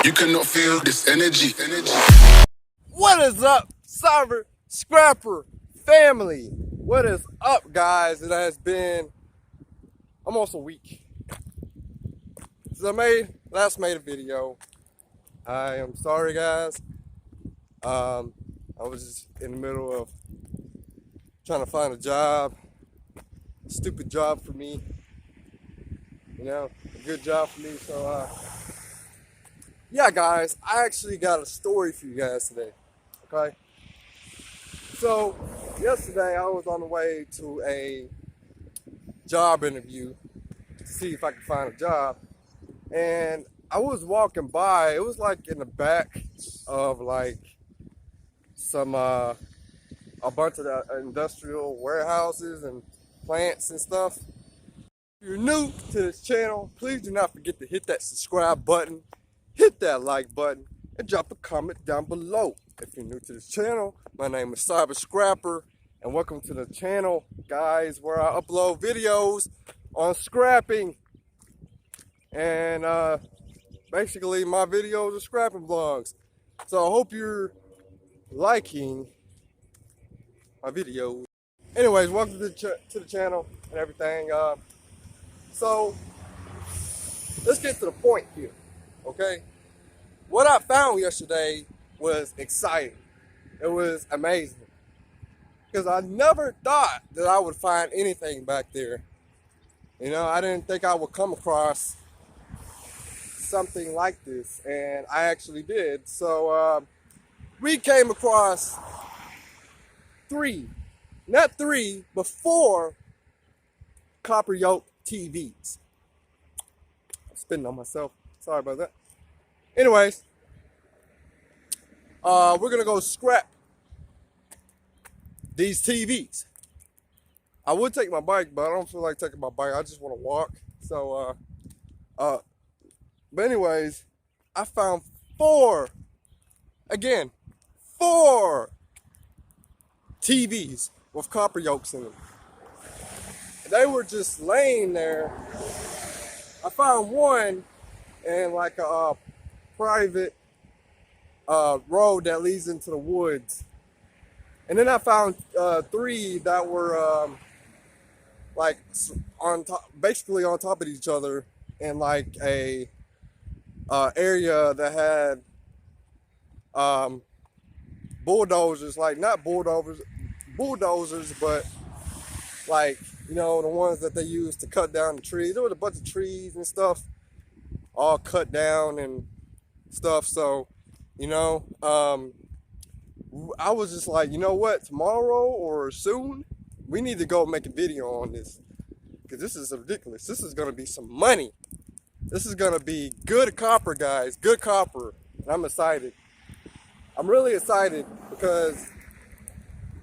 You cannot feel this energy. What is up, Cyber Scrapper family? What is up, guys? It has been almost a week since I last made a video. I am sorry, guys. I was just in the middle of trying to find a job. Stupid job for me. A good job for me. So, yeah, guys, I actually got a story for you guys today. Okay? So, yesterday I was on the way to a job interview to see if I could find a job. And I was walking by, it was like in the back of like some, a bunch of the industrial warehouses and plants and stuff. If you're new to this channel, please do not forget to hit that subscribe button, hit that like button, and drop a comment down below. If you're new to this channel, my name is Cyber Scrapper, and welcome to the channel, guys, where I upload videos on scrapping. And basically, my videos are scrapping vlogs. So I hope you're liking my videos. Anyways, welcome to the channel and everything. So let's get to the point here, okay? What I found yesterday was exciting. It was amazing. Because I never thought that I would find anything back there. I didn't think I would come across something like this, and I actually did. So we came across not three, but four copper yoke TVs. I'm spitting on myself. Sorry about that. Anyways, we're gonna go scrap these TVs. I would take my bike, but I don't feel like taking my bike. I just want to walk. So, but anyways, I found four TVs with copper yokes in them. They were just laying there. I found one in like a private road that leads into the woods. And then I found three that were like on top, basically on top of each other in like a area that had bulldozers, like not bulldozers, but like, the ones that they use to cut down the trees. There was a bunch of trees and stuff all cut down and stuff. So, I was just like, you know what, tomorrow or soon, we need to go make a video on this. Because this is ridiculous. This is going to be some money. This is going to be good copper, guys. Good copper. And I'm excited. I'm really excited because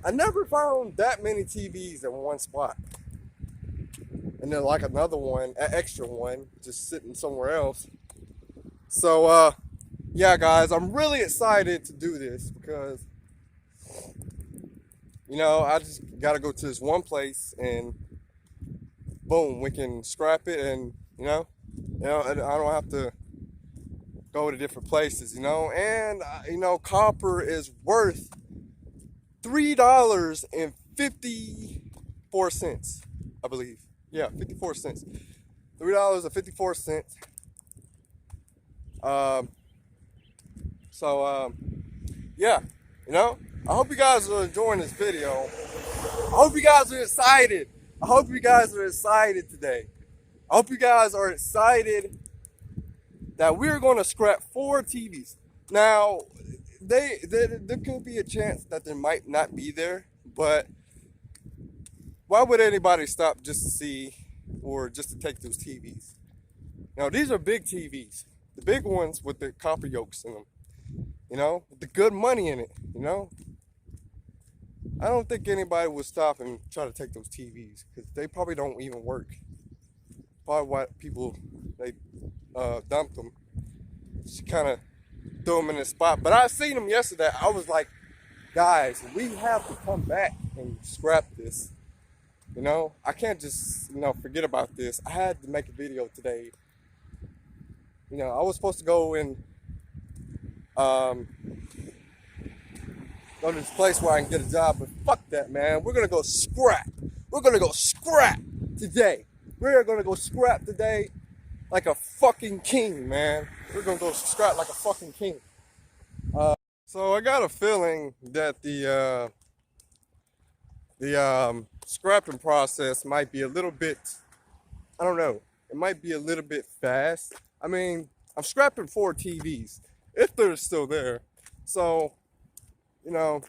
I never found that many TVs in one spot. And then like another one, an extra one, just sitting somewhere else. So, yeah, guys, I'm really excited to do this because, I just got to go to this one place and boom, we can scrap it and, I don't have to go to different places, and, copper is worth $3.54, I believe. Yeah, 54 cents. $3.54. Yeah, I hope you guys are enjoying this video. I hope you guys are excited. I hope you guys are excited today. I hope you guys are excited that we're going to scrap four TVs. Now, there could be a chance that there might not be there, but why would anybody stop just to see or just to take those TVs? Now, these are big TVs. The big ones with the copper yokes in them. With the good money in it, I don't think anybody would stop and try to take those TVs because they probably don't even work. Probably why people, they dumped them. Just kind of threw them in the spot. But I seen them yesterday. I was like, guys, we have to come back and scrap this. I can't just, forget about this. I had to make a video today. I was supposed to go and Go to this place where I can get a job, but fuck that, man. We're gonna go scrap. We're gonna go scrap today. We're gonna go scrap today like a fucking king, man. We're gonna go scrap like a fucking king. So I got a feeling that the scrapping process might be a little bit, I don't know, it might be a little bit fast. I mean, I'm scrapping 4 TVs, if they're still there. So, you know,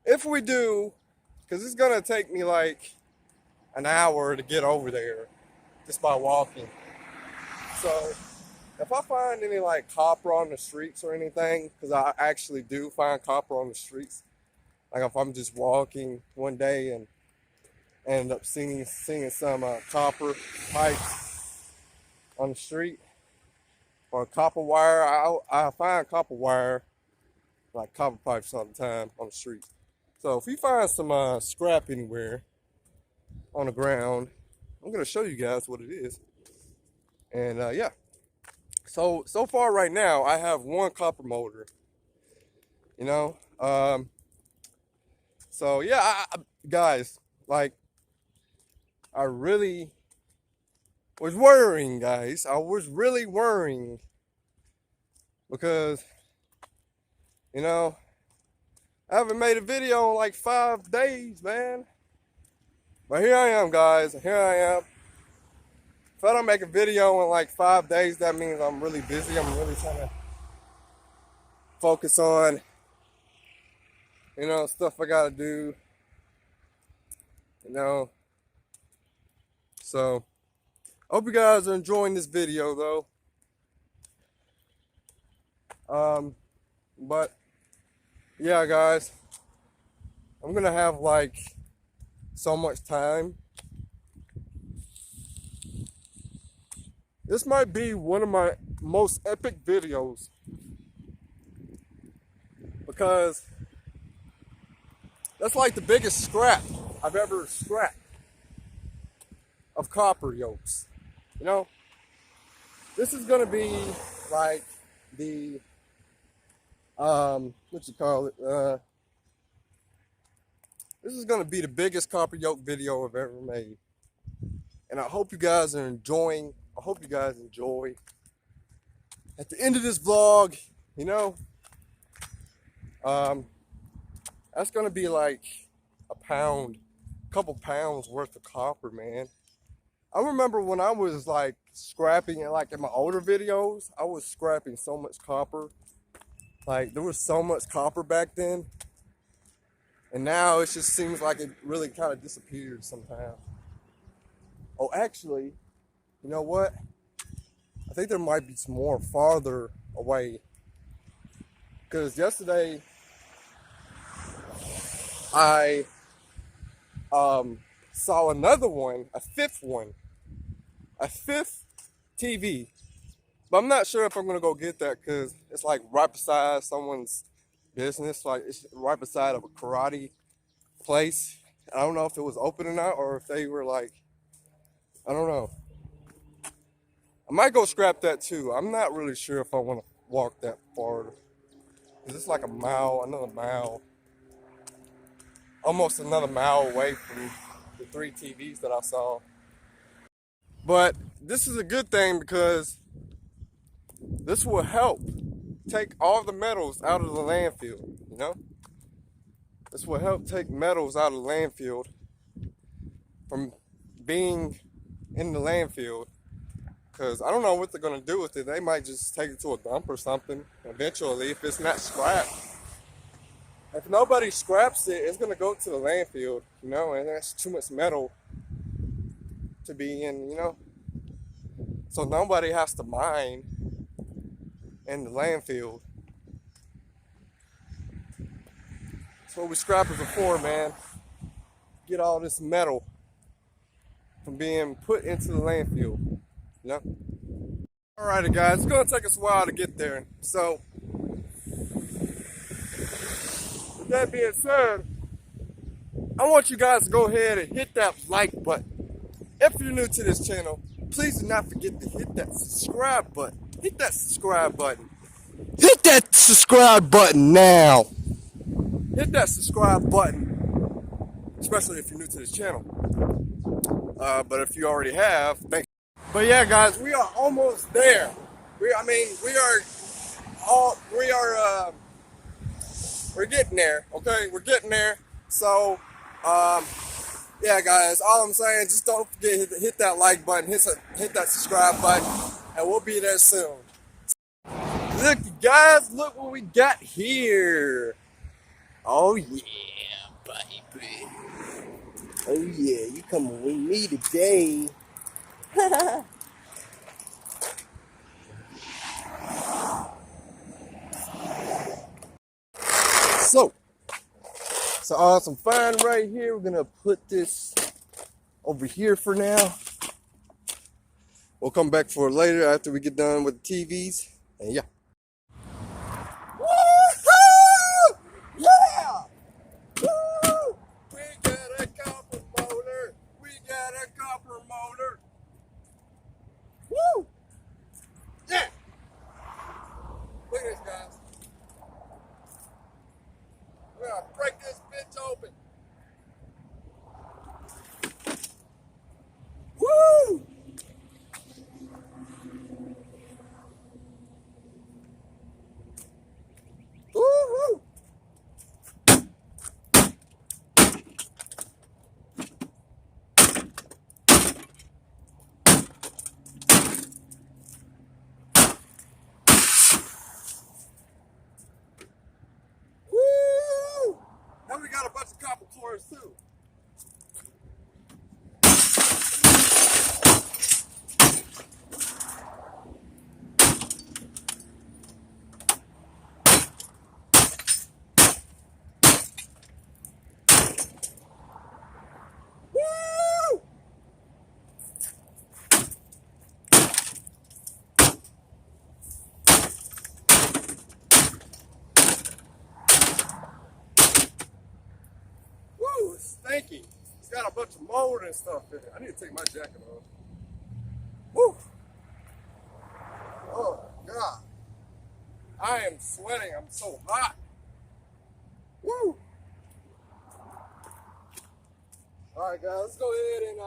if we do, because it's gonna take me like an hour to get over there just by walking. So if I find any like copper on the streets or anything, because I actually do find copper on the streets, like if I'm just walking one day and end up seeing some copper pipes on the street or copper wire, I find copper wire, like copper pipes, all the time on the street. So if you find some scrap anywhere on the ground, I'm gonna show you guys what it is. And yeah, so far right now I have 1 copper motor, you know. So yeah, guys, like, I really was worrying, guys. I was really worrying because, you know, I haven't made a video in like 5 days, man. But here I am, guys. Here I am. If I don't make a video in like 5 days, that means I'm really busy. I'm really trying to focus on, you know, stuff I gotta do, you know. So, I hope you guys are enjoying this video, though. But, yeah, guys, I'm gonna have like so much time. This might be one of my most epic videos because that's like the biggest scrap I've ever scrapped of copper yokes. You know, this is gonna be like the what you call it? This is gonna be the biggest copper yoke video I've ever made, and I hope you guys are enjoying. I hope you guys enjoy. At the end of this vlog, you know, that's gonna be like a couple pounds worth of copper, man. I remember when I was like scrapping it, like in my older videos, I was scrapping so much copper. Like there was so much copper back then. And now it just seems like it really kind of disappeared sometimes. Oh, actually, you know what? I think there might be some more farther away. Because yesterday, I saw another one, a fifth TV. But I'm not sure if I'm going to go get that because it's like right beside someone's business. Like it's right beside of a karate place. I don't know if it was open or not, or if they were like, I don't know. I might go scrap that too. I'm not really sure if I want to walk that far. Because it's like another mile. Almost another mile away from the 3 TVs that I saw. But this is a good thing because this will help take all the metals out of the landfill, you know? This will help take metals out of the landfill from being in the landfill. Because I don't know what they're going to do with it. They might just take it to a dump or something eventually if it's not scrapped. If nobody scraps it, it's going to go to the landfill, you know, and that's too much metal to be in, you know. So nobody has to mine in the landfill. That's what we scrappers are for, man. Get all this metal from being put into the landfill. Yep. Alrighty, guys, it's gonna take us a while to get there. So, with that being said, I want you guys to go ahead and hit that like button. If you're new to this channel, please do not forget to hit that subscribe button. Hit that subscribe button. Hit that subscribe button now. Hit that subscribe button, especially if you're new to this channel. But if you already have, thank you. But yeah, guys, we are almost there. We're getting there. Okay, we're getting there. So, yeah, guys, all I'm saying, just don't forget to hit that like button, hit that subscribe button, and we'll be there soon. Look, guys, look what we got here. Oh yeah, baby. Oh yeah, you coming with me today. So awesome find right here. We're gonna put this over here for now. We'll come back for it later after we get done with the TVs. And yeah. Woo-hoo! Yeah! Woo! We got a copper motor. We got a copper motor. Woo! Yeah! Look at this, guys. We're gonna break this bitch open. Woo! Woo-hoo! Woo! Now we got a bunch of copper cores too. Woo! Woo! It's stanky. It's got a bunch of mold and stuff in it. I need to take my jacket off. Woo! Oh God. I am sweating. I'm so hot. Woo! Alright guys, let's go ahead and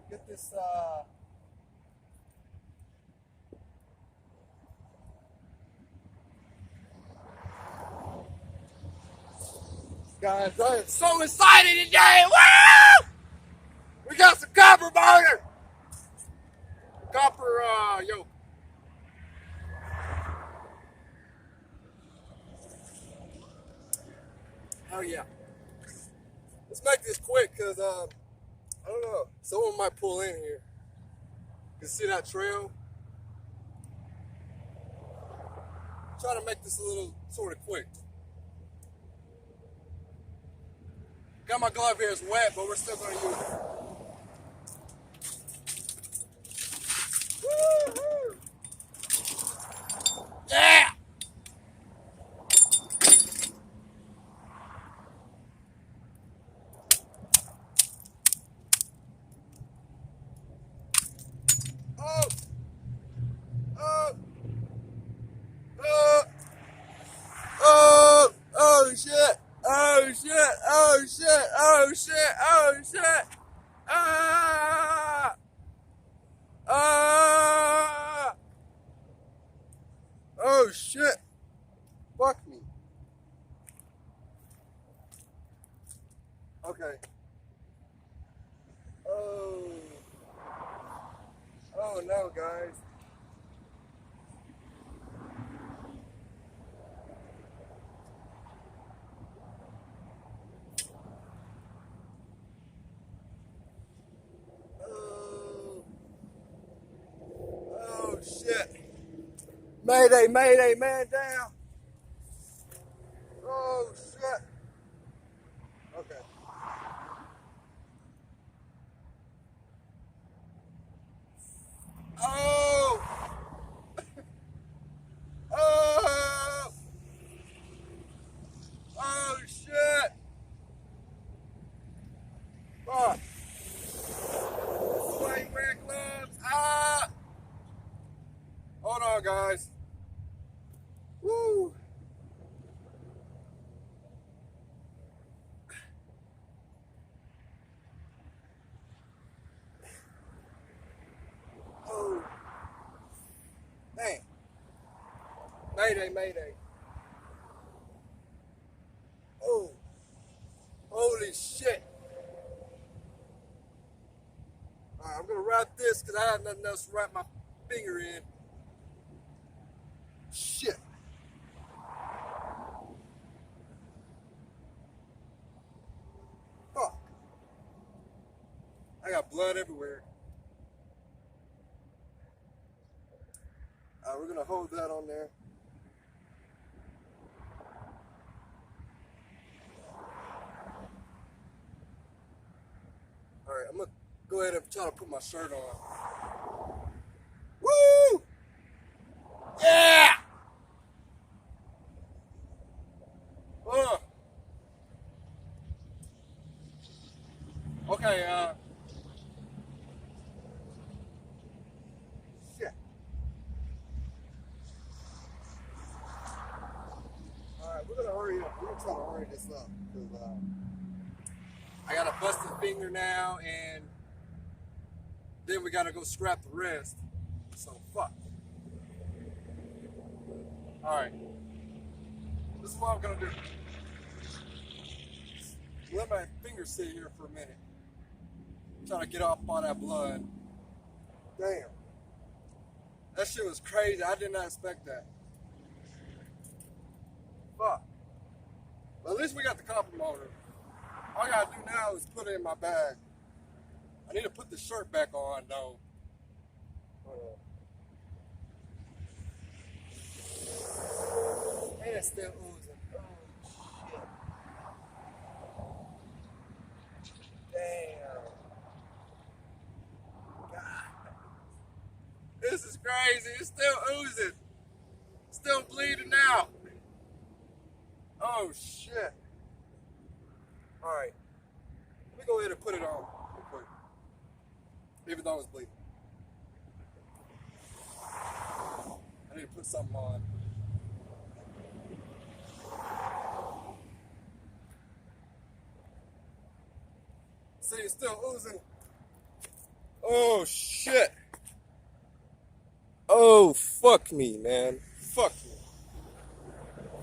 get this guys, I am so excited today! Woo! We got some copper motor! Copper yoke. Hell yeah. Let's make this quick because I don't know, someone might pull in here. You see that trail? Try to make this a little sort of quick. Got my glove here, it's wet, but we're still gonna use it. Woo-hoo! Yeah! Oh! Oh! Oh! Oh! Oh shit! Oh shit! Oh shit! Oh shit! Oh shit! Ah! Ah! Oh shit! Fuck me. Okay. Oh. Oh no, guys. Oh. Oh shit. Mayday, mayday, man down. Oh shit. Okay. Oh. Oh. Oh shit. Fuck. White red gloves. Ah. Mayday, mayday. Oh, holy shit. All right, I'm gonna wrap this because I have nothing else to wrap my finger in. Shit. Fuck. I got blood everywhere. All right, we're gonna hold that on there. All right, I'm gonna go ahead and try to put my shirt on. Woo! Yeah! Okay, shit. Alright, we're gonna hurry up. We're gonna try to hurry this up because I got a busted finger now, and then we gotta go scrap the rest. So fuck. Alright. This is what I'm gonna do. Let my finger sit here for a minute. Trying to get off all that blood. Damn. That shit was crazy. I did not expect that. Fuck. But at least we got the copper motor. All I gotta do now is put it in my bag. I need to put the shirt back on though. And it's still oozing. Oh shit. Damn. God. This is crazy. It's still oozing. Still bleeding out. Oh shit. Alright. Let me go ahead and put it on real quick. Even though it's bleeding. I need to put something on. See, it's still oozing. Oh shit. Oh fuck me, man. Fuck me.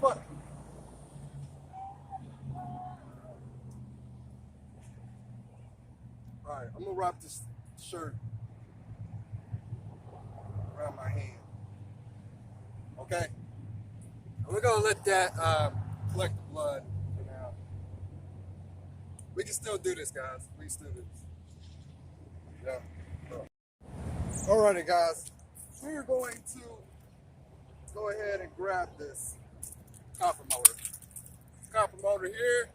Fuck me. Alright, I'm gonna wrap this shirt around my hand. Okay? And we're gonna let that collect the blood for now. We can still do this, guys. We can still do this. Yeah. Alrighty, guys. We're going to go ahead and grab this copper motor. Copper motor here.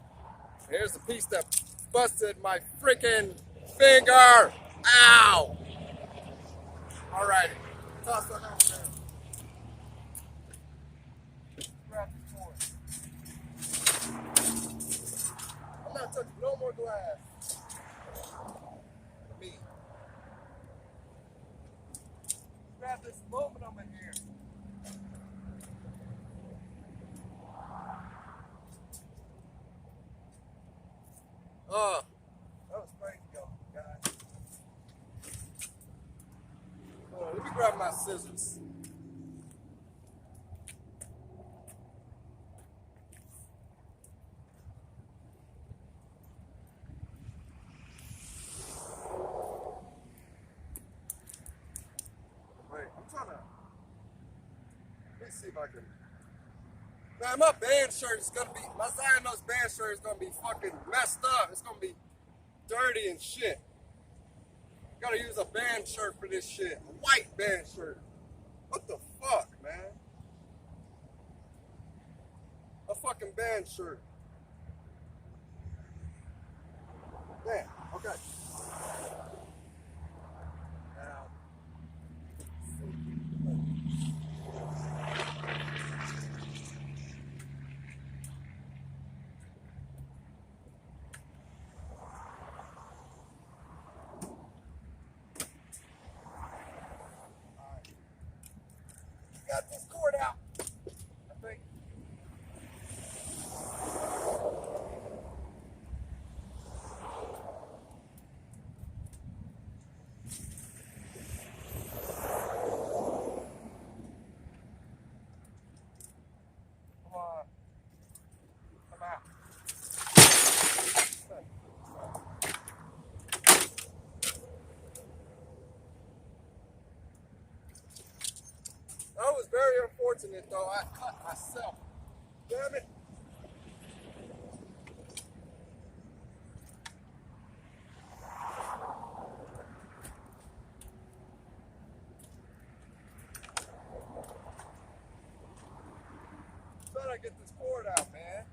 Here's the piece that busted my freaking finger. Ow! Alrighty. Toss that over there. Grab this cord. I'm not touching no more glass. Me. Grab this aluminum in here. That was crazy, guys. Let me grab my scissors. Wait, I'm trying to. Let me see if I can. Man, my band shirt is gonna be. My Zionos band shirt is gonna be fucking messed up. It's gonna be dirty and shit. Gotta use a band shirt for this shit. A white band shirt. What the fuck, man? A fucking band shirt. Damn, okay. Now, got this cord out, I think. very unfortunate though. I cut myself. Damn it. Trying to get this cord out, man.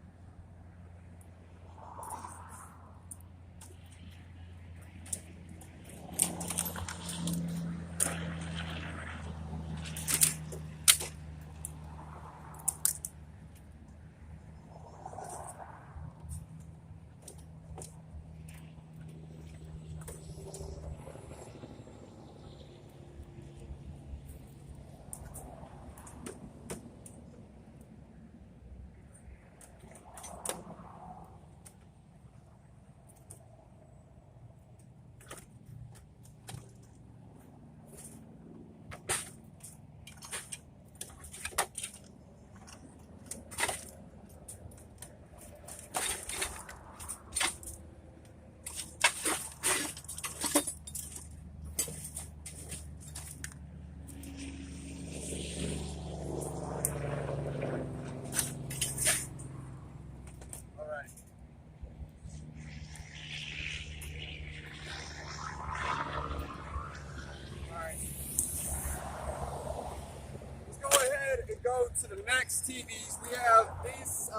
Go to the next TVs. We have these,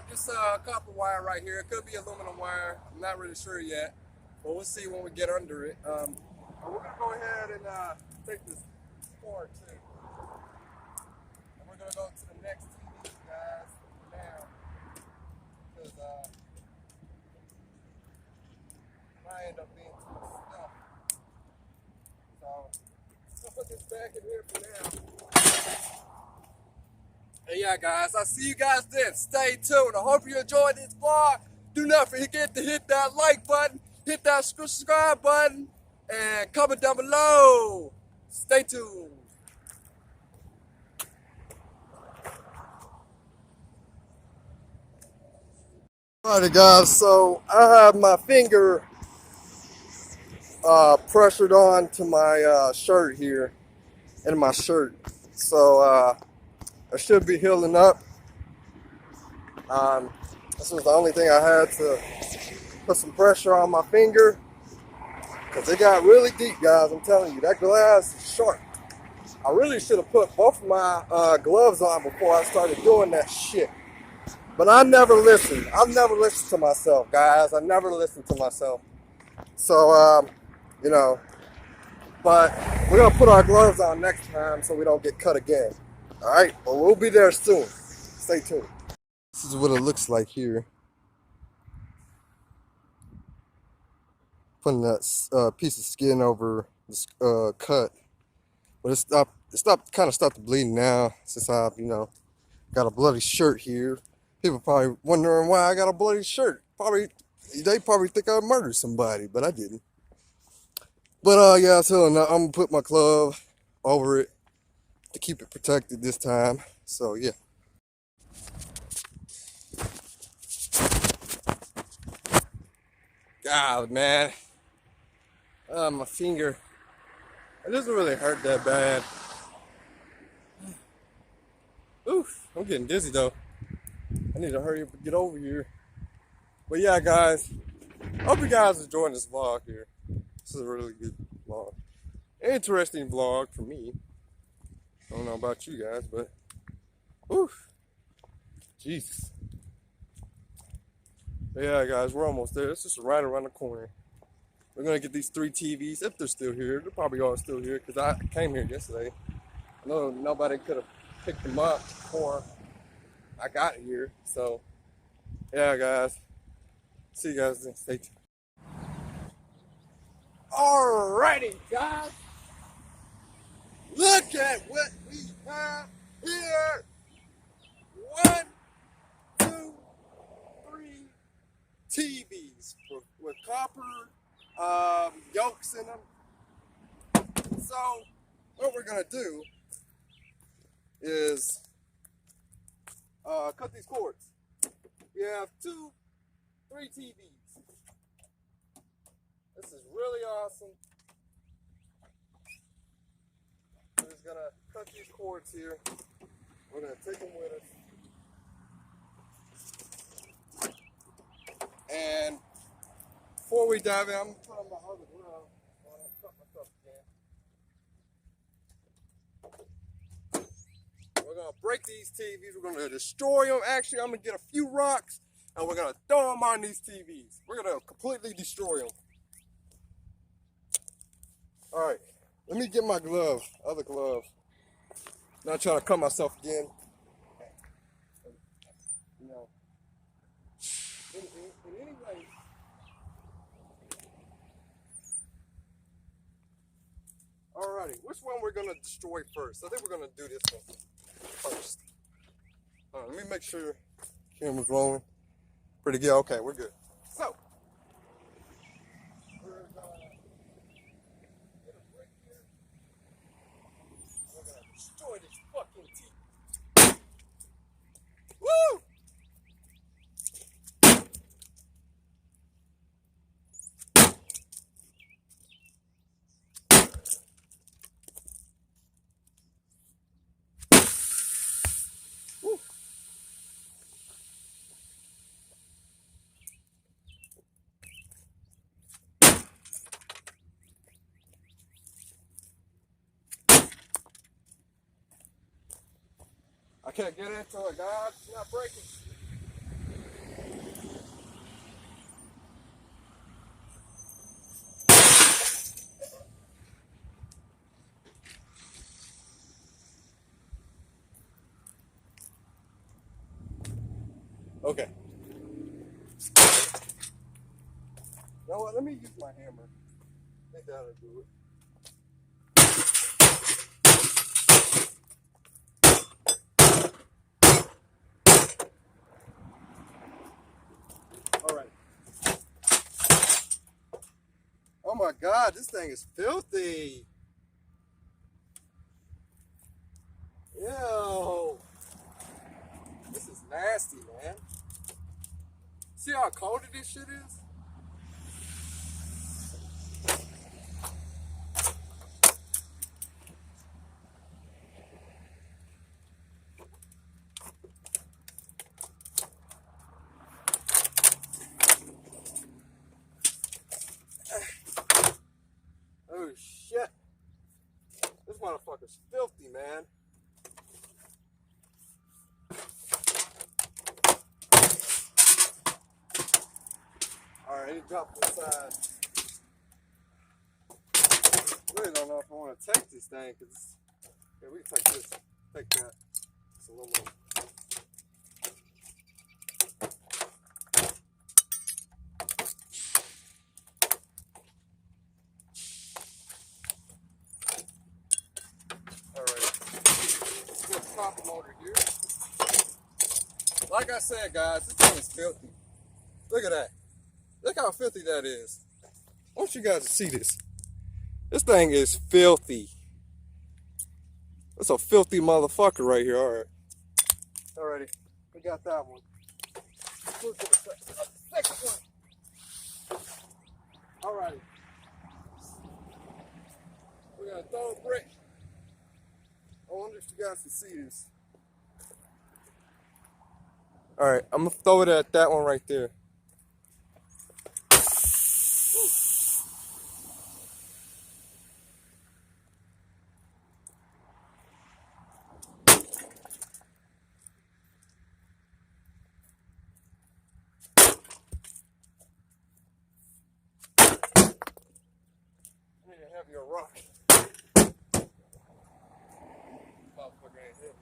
just copper wire right here. It could be aluminum wire. I'm not really sure yet, but we'll see when we get under it. We're gonna go ahead and take this cord too, and we're gonna go to the next TVs, guys, now, because might end up being too much stuff. So I'm gonna put this back in here for now. And yeah, guys, I'll see you guys then. Stay tuned. I hope you enjoyed this vlog. Do not forget to hit that like button, hit that subscribe button, and comment down below. Stay tuned. Alrighty, guys, so I have my finger pressured on to my shirt here, in my shirt. So I should be healing up. This was the only thing I had to put some pressure on my finger, because it got really deep, guys. I'm telling you, that glass is sharp. I really should have put both of my gloves on before I started doing that shit. But I never listened. I've never listened to myself, guys. I never listened to myself. So, you know, but we're going to put our gloves on next time so we don't get cut again. All right, well, we'll be there soon. Stay tuned. This is what it looks like here. Putting that piece of skin over this cut, but it kind of stopped the bleeding now since I've, you know, got a bloody shirt here. People probably wondering why I got a bloody shirt. They probably think I murdered somebody, but I didn't. But yeah, so now I'm gonna put my glove over it to keep it protected this time. So yeah. God, man. My finger. It doesn't really hurt that bad. Oof, I'm getting dizzy though. I need to hurry up and get over here. But yeah, guys, I hope you guys enjoying this vlog here. This is a really good vlog. Interesting vlog for me. I don't know about you guys, but oof, Jesus. But yeah, guys, we're almost there. It's just right around the corner. We're gonna get these 3 TVs, if they're still here. They're probably all still here, because I came here yesterday. I know nobody could have picked them up before I got here. So yeah, guys, see you guys then. Stay tuned. Alrighty, guys, look at what we have here. 1, 2, 3 TVs with copper yokes in them. So what we're gonna do is cut these cords. We have 2, 3 TVs. This is really awesome. We're just gonna cut these cords here. We're gonna take them with us. And before we dive in, I'm gonna put on my other glove. I don't cut myself again. We're gonna break these TVs. We're gonna destroy them. Actually, I'm gonna get a few rocks and we're gonna throw them on these TVs. We're gonna completely destroy them. All right, let me get my glove, other glove. Not trying to cut myself again. You know. In any way. Alrighty, which one we're gonna destroy first? I think we're gonna do this one first. Alright, let me make sure camera's rolling. Pretty good. Okay, we're good. So we're gonna get a break here. We're gonna destroy this fucking TV. Woo! Woo! I can't get into it, guys. It's not breaking. Okay. You know what? Let me use my hammer. I think that'll do it. All right. Oh my God, this thing is filthy. Ew. This is nasty, man. See how cold this shit is? Oh shit. This motherfucker's filthy, man. Alright, he dropped inside. Really don't know if I want to take this thing, because yeah, we can take this. Take that. It's a little more. Top motor here. Like I said, guys, this thing is filthy. Look at that. Look how filthy that is. I want you guys to see this. This thing is filthy. That's a filthy motherfucker right here. All right. Alrighty. We got that one. Let's move to the second one. Alrighty. We're gonna throw a brick. I wonder if you guys can see this. Alright, I'm gonna throw it at that one right there. I need a heavier rock. Motherfucker ain't heavy.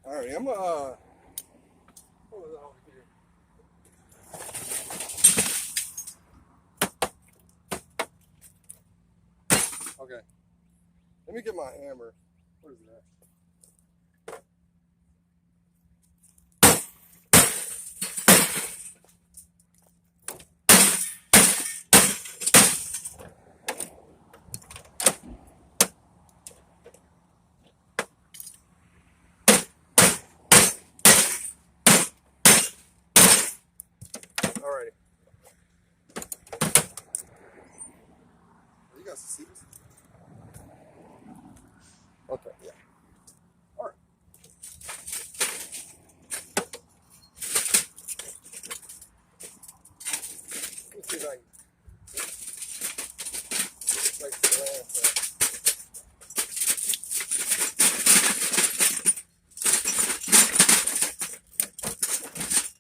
Alright, I'm gonna pull it over here. Okay. Let me get my hammer. What is that? got some scissors. Okay, yeah. All right. Let me see if I can place the glass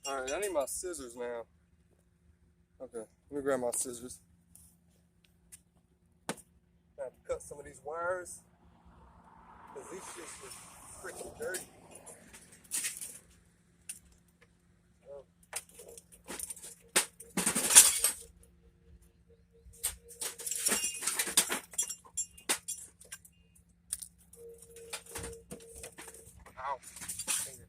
up. All right, I need my scissors now. Okay, let me grab my scissors. I have to cut some of these wires because these shits are freaking dirty. Ow. Finger.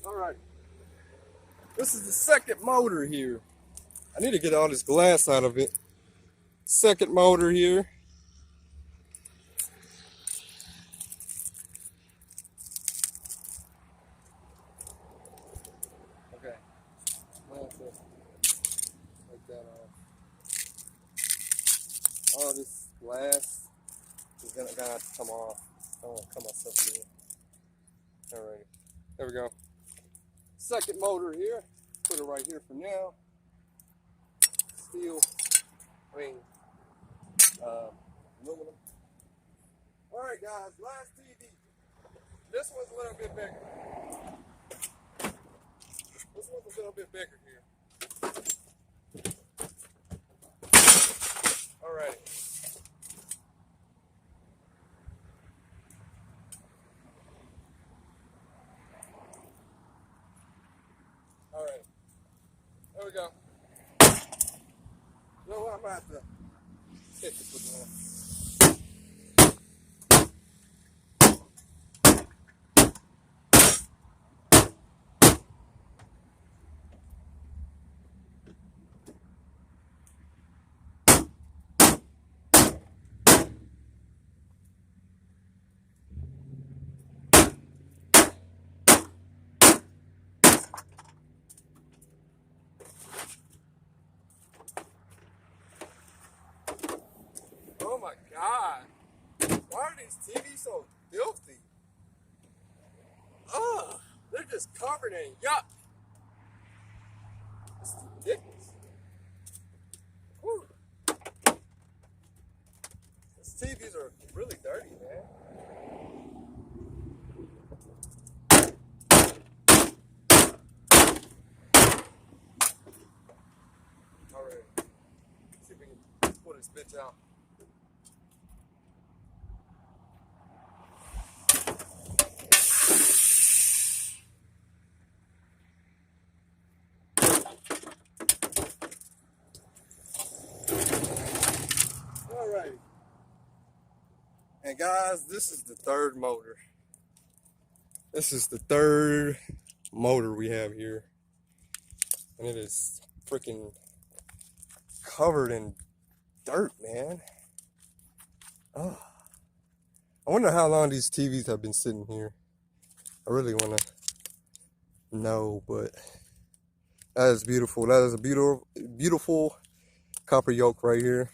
All right. This is the second motor here. I need to get all this glass out of it. Second motor here. Okay. I'll have to take that off. All this glass is gonna have to come off. I don't want to cut myself in. Alright. There we go. Second motor here. Put it right here for now. Steel. Aluminum. Alright guys, last TV. This one's a little bit bigger. This one's a little bit bigger here. Alright. Alright. There we go. You know what? I'm going to have to hit this with one. Oh my God. Why are these TVs so filthy? Ugh, they're just covered in yuck. It's ridiculous. Whew. These TVs are really dirty, man. Alright. See if we can pull this bitch out. Alright. And guys, this is the third motor. This is the third motor we have here. And it is freaking covered in dirt, man. Oh. I wonder how long these TVs have been sitting here. I really want to know, but that is beautiful. That is a beautiful, beautiful copper yoke right here.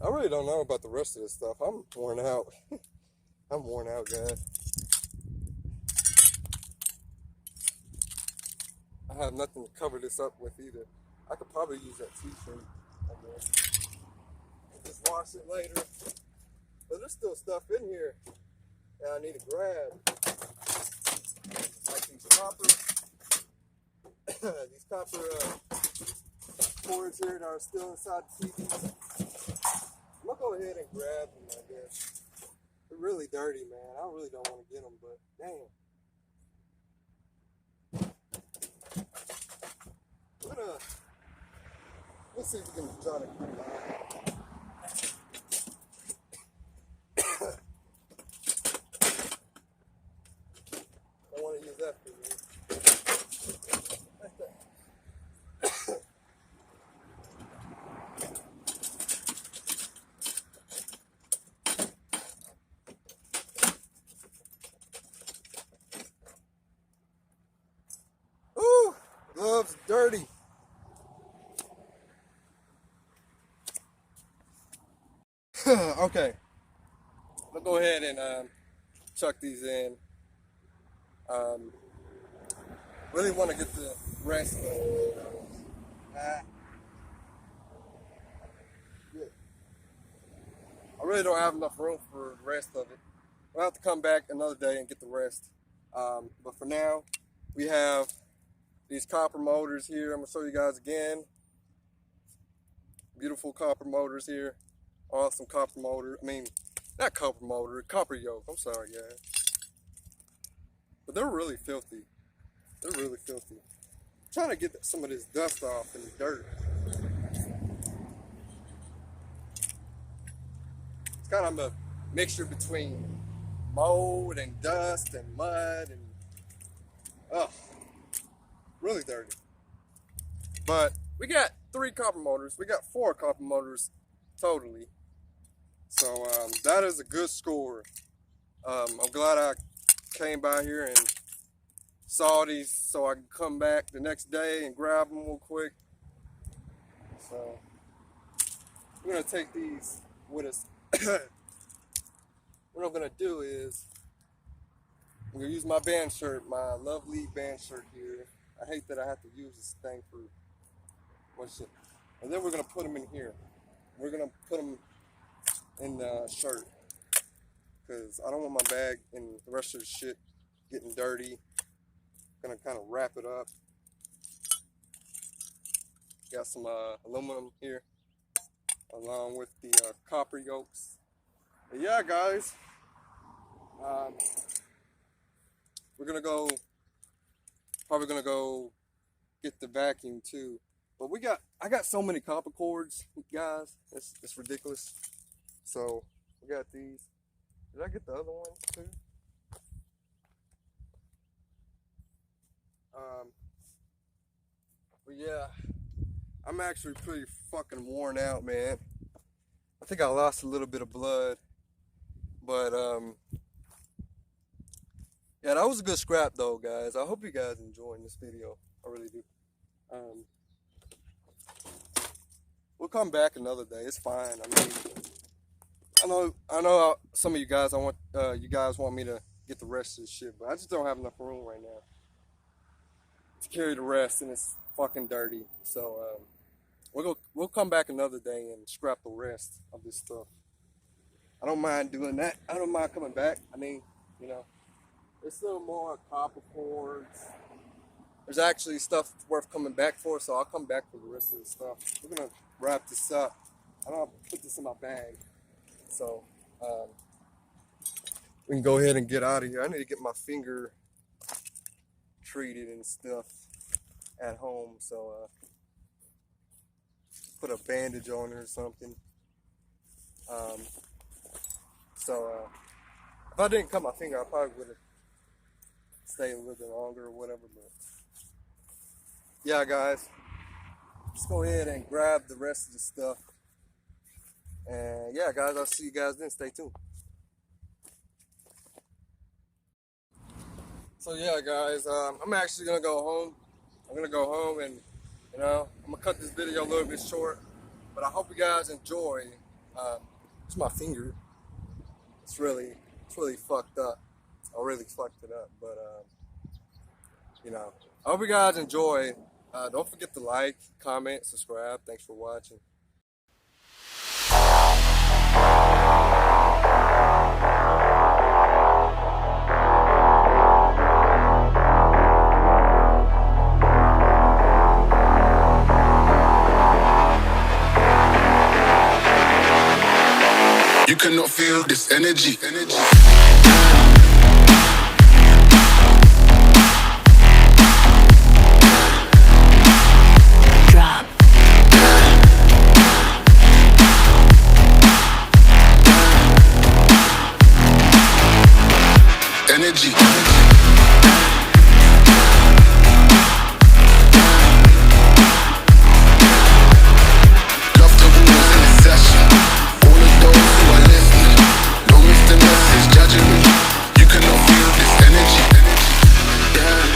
I really don't know about the rest of this stuff. I'm worn out. I'm worn out, guys. I have nothing to cover this up with either. I could probably use that t-shirt on there. Just wash it later. But there's still stuff in here that I need to grab. Like these copper cords here that are still inside the TVs. I'm gonna go ahead and grab them, I guess. They're really dirty, man. I really don't want to get them, but damn. Let's see if we can try to keep it out. I want to use that for you. dirty. Okay, let's go ahead and chuck these in. Really want to get the rest of it. Yeah. I really don't have enough room for the rest of it. We'll have to come back another day and get the rest. But for now, we have these copper motors here. I'm gonna show you guys again. Beautiful copper motors here. Awesome copper motor. I mean, not copper motor, copper yoke. I'm sorry, guys. But they're really filthy. They're really filthy. I'm trying to get some of this dust off and dirt. It's kind of a mixture between mold and dust and mud and really dirty. But we got 3 copper motors. We got 4 copper motors totally. So that is a good score. I'm glad I came by here and saw these so I can come back the next day and grab them real quick. So we're gonna take these with us. What I'm gonna do is I'm gonna use my band shirt, my lovely band shirt here. I hate that I have to use this thing for what shit. And then we're gonna put them in here. We're gonna put them in the shirt because I don't want my bag and the rest of the shit getting dirty. Gonna kind of wrap it up. Got some aluminum here along with the copper yokes. But yeah, guys, we're gonna probably gonna go get the vacuum too. But I got so many copper cords, guys. It's ridiculous. So we got these. Did I get the other one too? But yeah, I'm actually pretty fucking worn out, man. I think I lost a little bit of blood, but yeah, that was a good scrap though, guys. I hope you guys enjoying this video. I really do. We'll come back another day. It's fine. I mean, I know some of you guys you guys want me to get the rest of this shit, but I just don't have enough room right now to carry the rest, and it's fucking dirty. So we'll come back another day and scrap the rest of this stuff. I don't mind doing that. I don't mind coming back. I mean, you know, there's still more copper cords. There's actually stuff worth coming back for, so I'll come back for the rest of the stuff. We're gonna wrap this up. I don't put this in my bag, so we can go ahead and get out of here. I need to get my finger treated and stuff at home, so put a bandage on it or something. If I didn't cut my finger, I probably would have stayed a little bit longer or whatever. But yeah, guys, let's go ahead and grab the rest of the stuff. And yeah, guys, I'll see you guys then. Stay tuned. So yeah, guys, I'm actually gonna go home. I'm gonna go home and, you know, I'm gonna cut this video a little bit short, but I hope you guys enjoy. It's my finger. It's really fucked up. I really fucked it up, but you know, I hope you guys enjoy. Don't forget to like, comment, subscribe. Thanks for watching. You cannot feel this energy.